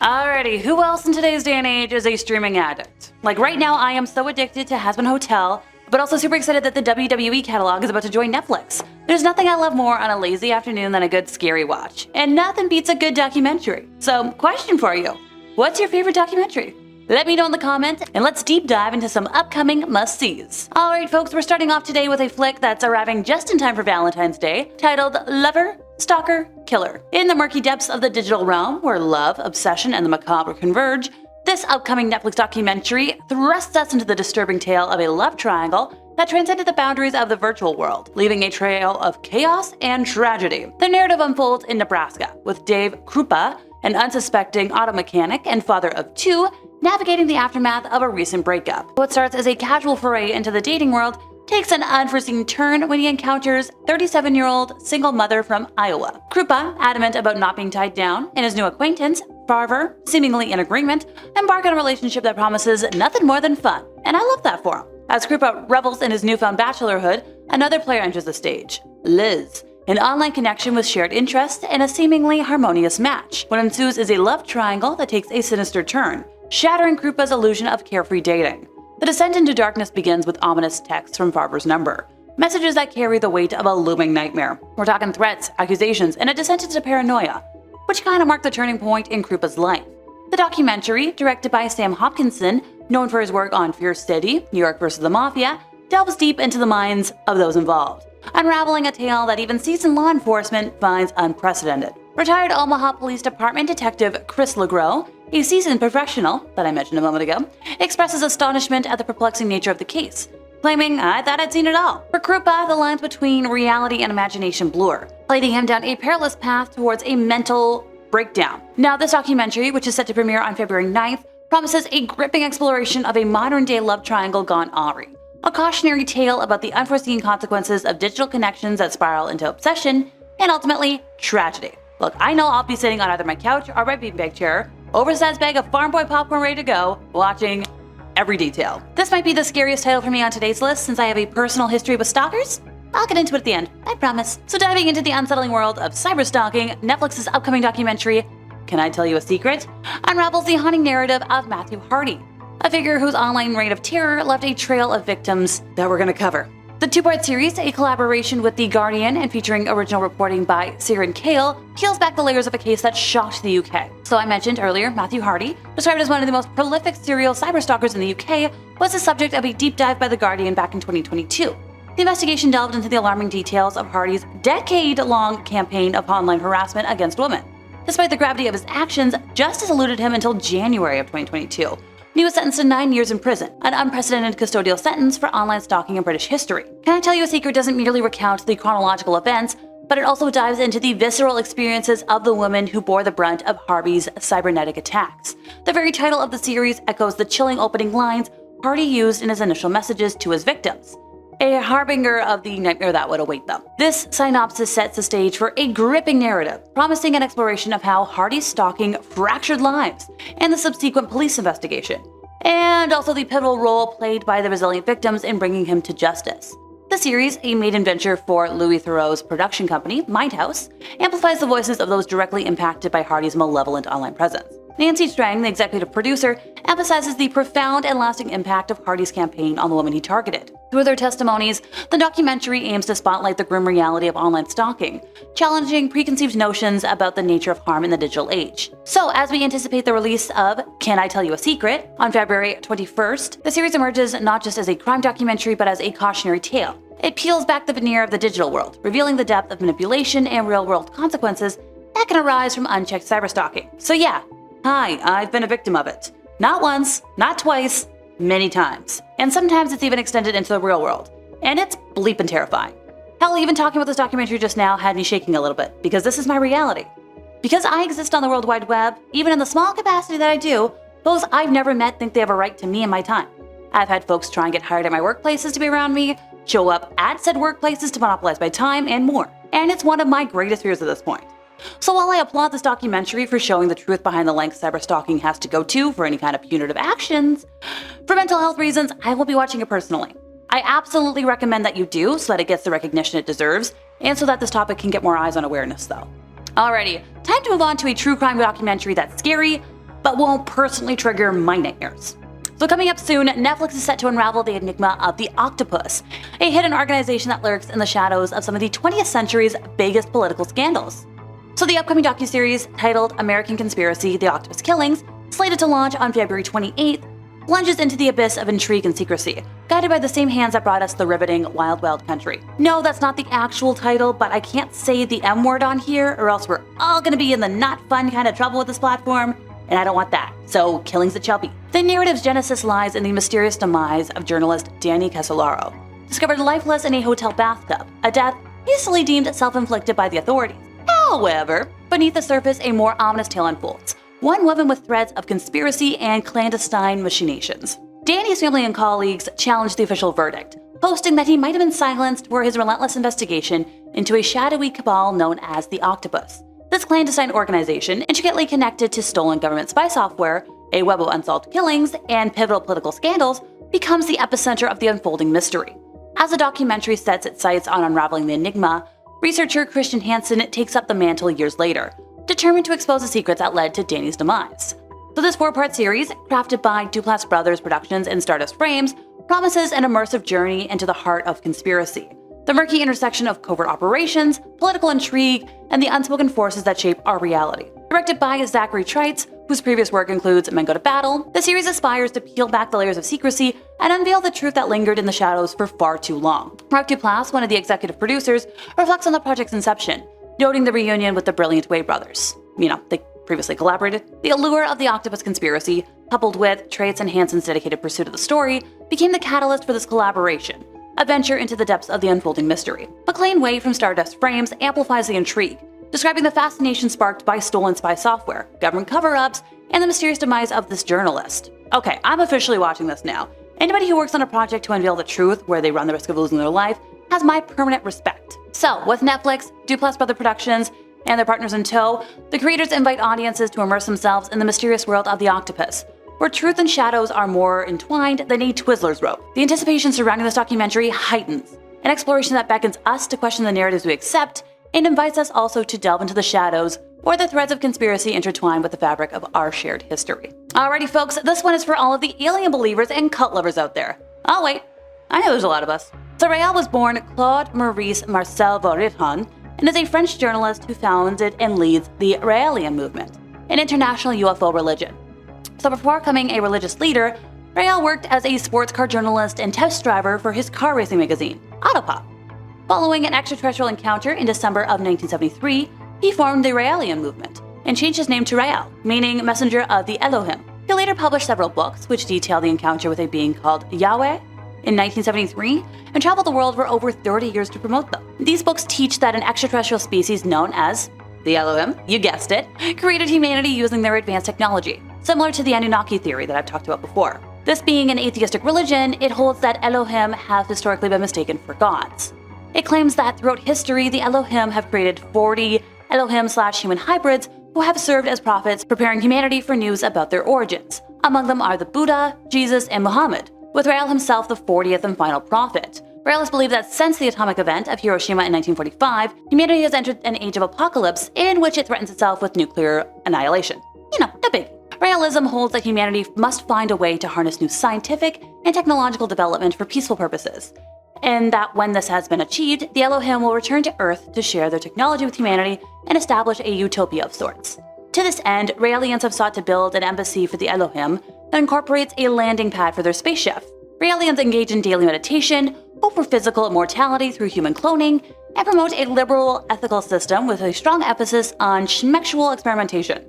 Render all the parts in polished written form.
Alrighty, who else in today's day and age is a streaming addict? Like right now, I am so addicted to Has Been Hotel, but also super excited that the WWE catalog is about to join Netflix. There's nothing I love more on a lazy afternoon than a good scary watch, and nothing beats a good documentary. So, question for you, what's your favorite documentary? Let me know in the comments, and let's deep dive into some upcoming must-sees. Alright folks, we're starting off today with a flick that's arriving just in time for Valentine's Day, titled Lover, Stalker, Killer. In the murky depths of the digital realm, where love, obsession, and the macabre converge, this upcoming Netflix documentary thrusts us into the disturbing tale of a love triangle that transcended the boundaries of the virtual world, leaving a trail of chaos and tragedy. The narrative unfolds in Nebraska, with Dave Krupa, an unsuspecting auto mechanic and father of two, navigating the aftermath of a recent breakup. What starts as a casual foray into the dating world takes an unforeseen turn when he encounters 37-year-old single mother from Iowa. Krupa, adamant about not being tied down, and his new acquaintance, Farver, seemingly in agreement, embark on a relationship that promises nothing more than fun. And I love that for him. As Krupa revels in his newfound bachelorhood, another player enters the stage, Liz, an online connection with shared interests and a seemingly harmonious match. What ensues is a love triangle that takes a sinister turn, shattering Krupa's illusion of carefree dating. The descent into darkness begins with ominous texts from Farver's number, messages that carry the weight of a looming nightmare. We're talking threats, accusations, and a descent into paranoia, which kind of marked the turning point in Krupa's life. The documentary, directed by Sam Hopkinson, known for his work on Fear City, New York vs. the Mafia, delves deep into the minds of those involved, unraveling a tale that even seasoned law enforcement finds unprecedented. Retired Omaha Police Department Detective Chris LeGros, a seasoned professional that I mentioned a moment ago, expresses astonishment at the perplexing nature of the case, claiming, "I thought I'd seen it all." For Krupa, the lines between reality and imagination blur, leading him down a perilous path towards a mental breakdown. Now, this documentary, which is set to premiere on February 9th, promises a gripping exploration of a modern-day love triangle gone awry. A cautionary tale about the unforeseen consequences of digital connections that spiral into obsession and ultimately tragedy. Look, I know I'll be sitting on either my couch or my beanbag chair, oversized bag of Farm Boy popcorn ready to go, watching every detail. This might be the scariest title for me on today's list since I have a personal history with stalkers. I'll get into it at the end, I promise. So diving into the unsettling world of cyberstalking, Netflix's upcoming documentary, Can I Tell You a Secret?, unravels the haunting narrative of Matthew Hardy, a figure whose online reign of terror left a trail of victims that we're gonna cover. The two-part series, a collaboration with The Guardian and featuring original reporting by Siren Kale, peels back the layers of a case that shocked the UK. So I mentioned earlier, Matthew Hardy, described as one of the most prolific serial cyberstalkers in the UK, was the subject of a deep dive by The Guardian back in 2022. The investigation delved into the alarming details of Hardy's decade-long campaign of online harassment against women. Despite the gravity of his actions, justice eluded him until January of 2022. He was sentenced to 9 years in prison, an unprecedented custodial sentence for online stalking in British history. Can I Tell You a Secret doesn't merely recount the chronological events, but it also dives into the visceral experiences of the women who bore the brunt of Hardy's cybernetic attacks. The very title of the series echoes the chilling opening lines Hardy used in his initial messages to his victims, a harbinger of the nightmare that would await them. This synopsis sets the stage for a gripping narrative, promising an exploration of how Hardy's stalking fractured lives and the subsequent police investigation, and also the pivotal role played by the resilient victims in bringing him to justice. The series, a maiden venture for Louis Theroux's production company, Mindhouse, amplifies the voices of those directly impacted by Hardy's malevolent online presence. Nancy Strang, the executive producer, emphasizes the profound and lasting impact of Hardy's campaign on the women he targeted. Through their testimonies, the documentary aims to spotlight the grim reality of online stalking, challenging preconceived notions about the nature of harm in the digital age. So, as we anticipate the release of Can I Tell You a Secret? On February 21st, the series emerges not just as a crime documentary but as a cautionary tale. It peels back the veneer of the digital world, revealing the depth of manipulation and real-world consequences that can arise from unchecked cyberstalking. So yeah, hi, I've been a victim of it. Not once, not twice, many times. And sometimes it's even extended into the real world. And it's bleeping terrifying. Hell, even talking about this documentary just now had me shaking a little bit, because this is my reality. Because I exist on the World Wide Web, even in the small capacity that I do, those I've never met think they have a right to me and my time. I've had folks try and get hired at my workplaces to be around me, show up at said workplaces to monopolize my time, and more. And it's one of my greatest fears at this point. So while I applaud this documentary for showing the truth behind the lengths cyberstalking has to go to for any kind of punitive actions, for mental health reasons, I will be watching it personally. I absolutely recommend that you do so that it gets the recognition it deserves, and so that this topic can get more eyes on awareness though. Alrighty, time to move on to a true crime documentary that's scary, but won't personally trigger my nightmares. So coming up soon, Netflix is set to unravel the enigma of the Octopus, a hidden organization that lurks in the shadows of some of the 20th century's biggest political scandals. So the upcoming docuseries, titled American Conspiracy: The Octopus Killings, slated to launch on February 28th, plunges into the abyss of intrigue and secrecy, guided by the same hands that brought us the riveting Wild Wild Country. No, that's not the actual title, but I can't say the M word on here or else we're all gonna be in the not fun kind of trouble with this platform, and I don't want that, so killings it shall be. The narrative's genesis lies in the mysterious demise of journalist Danny Casolaro, discovered lifeless in a hotel bathtub, a death hastily deemed self-inflicted by the authorities. However, beneath the surface, a more ominous tale unfolds, one woven with threads of conspiracy and clandestine machinations. Danny's family and colleagues challenged the official verdict, posting that he might have been silenced for his relentless investigation into a shadowy cabal known as the Octopus. This clandestine organization, intricately connected to stolen government spy software, a web of unsolved killings, and pivotal political scandals, becomes the epicenter of the unfolding mystery. As the documentary sets its sights on unraveling the enigma, researcher Christian Hansen takes up the mantle years later, determined to expose the secrets that led to Danny's demise. So this 4-part series, crafted by Duplass Brothers Productions and Stardust Frames, promises an immersive journey into the heart of conspiracy, the murky intersection of covert operations, political intrigue, and the unspoken forces that shape our reality. Directed by Zachary Treitz, whose previous work includes Men Go to Battle, the series aspires to peel back the layers of secrecy and unveil the truth that lingered in the shadows for far too long. Mark Duplass, one of the executive producers, reflects on the project's inception, noting the reunion with the brilliant Wade brothers. They previously collaborated. The allure of the Octopus conspiracy, coupled with Treitz and Hansen's dedicated pursuit of the story, became the catalyst for this collaboration, a venture into the depths of the unfolding mystery. McLean Wade from Stardust Frames amplifies the intrigue, describing the fascination sparked by stolen spy software, government cover-ups, and the mysterious demise of this journalist. Okay, I'm officially watching this now. Anybody who works on a project to unveil the truth where they run the risk of losing their life has my permanent respect. So, with Netflix, Duplass Brother Productions, and their partners in tow, the creators invite audiences to immerse themselves in the mysterious world of the Octopus, where truth and shadows are more entwined than a Twizzler's rope. The anticipation surrounding this documentary heightens, an exploration that beckons us to question the narratives we accept and invites us also to delve into the shadows or the threads of conspiracy intertwined with the fabric of our shared history. Alrighty folks, this one is for all of the alien believers and cult lovers out there. Oh wait, I know there's a lot of us. So Raël was born Claude Maurice Marcel Vorilhon and is a French journalist who founded and leads the Raëlian movement, an international UFO religion. So before becoming a religious leader, Raël worked as a sports car journalist and test driver for his car racing magazine, Autopop. Following an extraterrestrial encounter in December of 1973, he formed the Raëlian movement and changed his name to Raël, meaning messenger of the Elohim. He later published several books which detail the encounter with a being called Yahweh in 1973 and traveled the world for over 30 years to promote them. These books teach that an extraterrestrial species known as the Elohim, you guessed it, created humanity using their advanced technology, similar to the Anunnaki theory that I've talked about before. This being an atheistic religion, it holds that Elohim have historically been mistaken for gods. It claims that throughout history, the Elohim have created 40 Elohim/human hybrids who have served as prophets, preparing humanity for news about their origins. Among them are the Buddha, Jesus, and Muhammad, with Raël himself the 40th and final prophet. Raël has believed that since the atomic event of Hiroshima in 1945, humanity has entered an age of apocalypse in which it threatens itself with nuclear annihilation. No biggie. Raëlism holds that humanity must find a way to harness new scientific and technological development for peaceful purposes, and that when this has been achieved, the Elohim will return to Earth to share their technology with humanity and establish a utopia of sorts. To this end, Raëlians have sought to build an embassy for the Elohim that incorporates a landing pad for their spaceship. Raëlians engage in daily meditation, hope for physical immortality through human cloning, and promote a liberal ethical system with a strong emphasis on schmexual experimentation.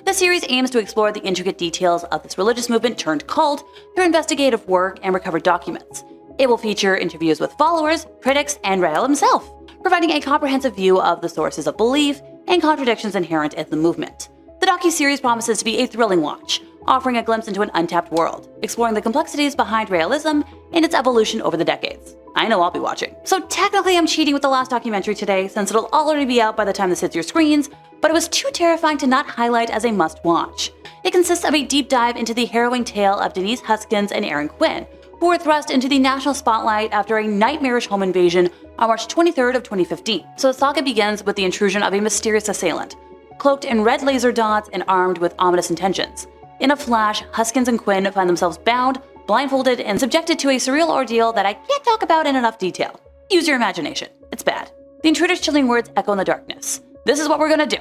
The series aims to explore the intricate details of this religious movement turned cult through investigative work and recovered documents. It will feature interviews with followers, critics, and Raël himself, providing a comprehensive view of the sources of belief and contradictions inherent in the movement. The docuseries promises to be a thrilling watch, offering a glimpse into an untapped world, exploring the complexities behind Raëlism and its evolution over the decades. I know I'll be watching. So technically I'm cheating with the last documentary today since it'll already be out by the time this hits your screens, but it was too terrifying to not highlight as a must-watch. It consists of a deep dive into the harrowing tale of Denise Huskins and Aaron Quinn, who were thrust into the national spotlight after a nightmarish home invasion on March 23rd of 2015. So the saga begins with the intrusion of a mysterious assailant, cloaked in red laser dots and armed with ominous intentions. In a flash, Huskins and Quinn find themselves bound, blindfolded, and subjected to a surreal ordeal that I can't talk about in enough detail. Use your imagination. It's bad. The intruder's chilling words echo in the darkness. This is what we're gonna do.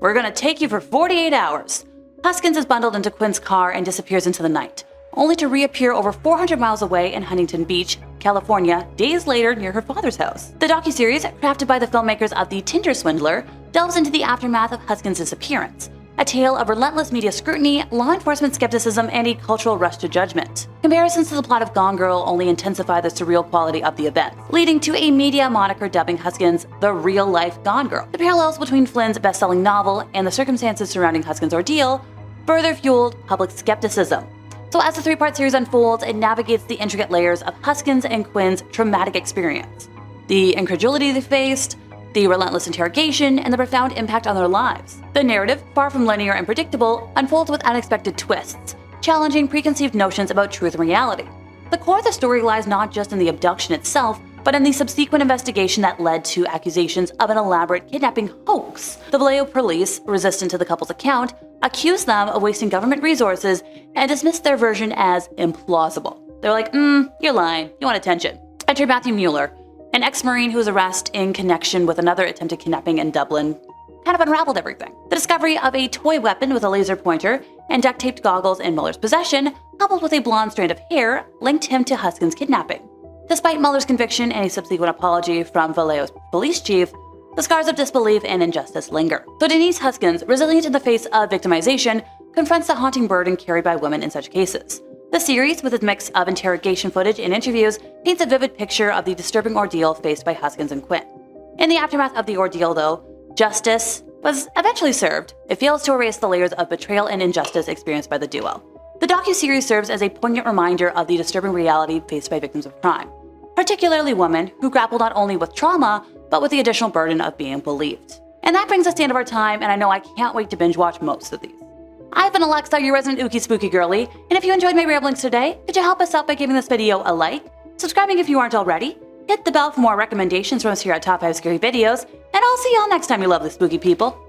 We're gonna take you for 48 hours. Huskins is bundled into Quinn's car and disappears into the night, only to reappear over 400 miles away in Huntington Beach, California, days later near her father's house. The docuseries, crafted by the filmmakers of The Tinder Swindler, delves into the aftermath of Huskins' disappearance, a tale of relentless media scrutiny, law enforcement skepticism, and a cultural rush to judgment. Comparisons to the plot of Gone Girl only intensify the surreal quality of the event, leading to a media moniker dubbing Huskins the real-life Gone Girl. The parallels between Flynn's best-selling novel and the circumstances surrounding Huskins' ordeal further fueled public skepticism. So as the three-part series unfolds, it navigates the intricate layers of Huskins and Quinn's traumatic experience, the incredulity they faced, the relentless interrogation, and the profound impact on their lives. The narrative, far from linear and predictable, unfolds with unexpected twists, challenging preconceived notions about truth and reality. The core of the story lies not just in the abduction itself, but in the subsequent investigation that led to accusations of an elaborate kidnapping hoax. The Vallejo police, resistant to the couple's account, accused them of wasting government resources and dismissed their version as implausible. They're like, you're lying, you want attention. Enter Matthew Mueller, an ex-Marine whose arrest in connection with another attempted kidnapping in Dublin kind of unraveled everything. The discovery of a toy weapon with a laser pointer and duct-taped goggles in Mueller's possession, coupled with a blonde strand of hair, linked him to Huskins' kidnapping. Despite Mueller's conviction and a subsequent apology from Vallejo's police chief, the scars of disbelief and injustice linger. So Denise Huskins, resilient in the face of victimization, confronts the haunting burden carried by women in such cases. The series, with its mix of interrogation footage and interviews, paints a vivid picture of the disturbing ordeal faced by Huskins and Quinn. In the aftermath of the ordeal, though, justice was eventually served. It fails to erase the layers of betrayal and injustice experienced by the duo. The docuseries serves as a poignant reminder of the disturbing reality faced by victims of crime, particularly women who grapple not only with trauma, but with the additional burden of being believed. And that brings us to the end of our time, and I know I can't wait to binge watch most of these. I've been Alexa, your resident ookie spooky girly, and if you enjoyed my ramblings today, could you help us out by giving this video a like, subscribing if you aren't already, hit the bell for more recommendations from us here at Top 5 Scary Videos, and I'll see y'all next time, you lovely spooky people.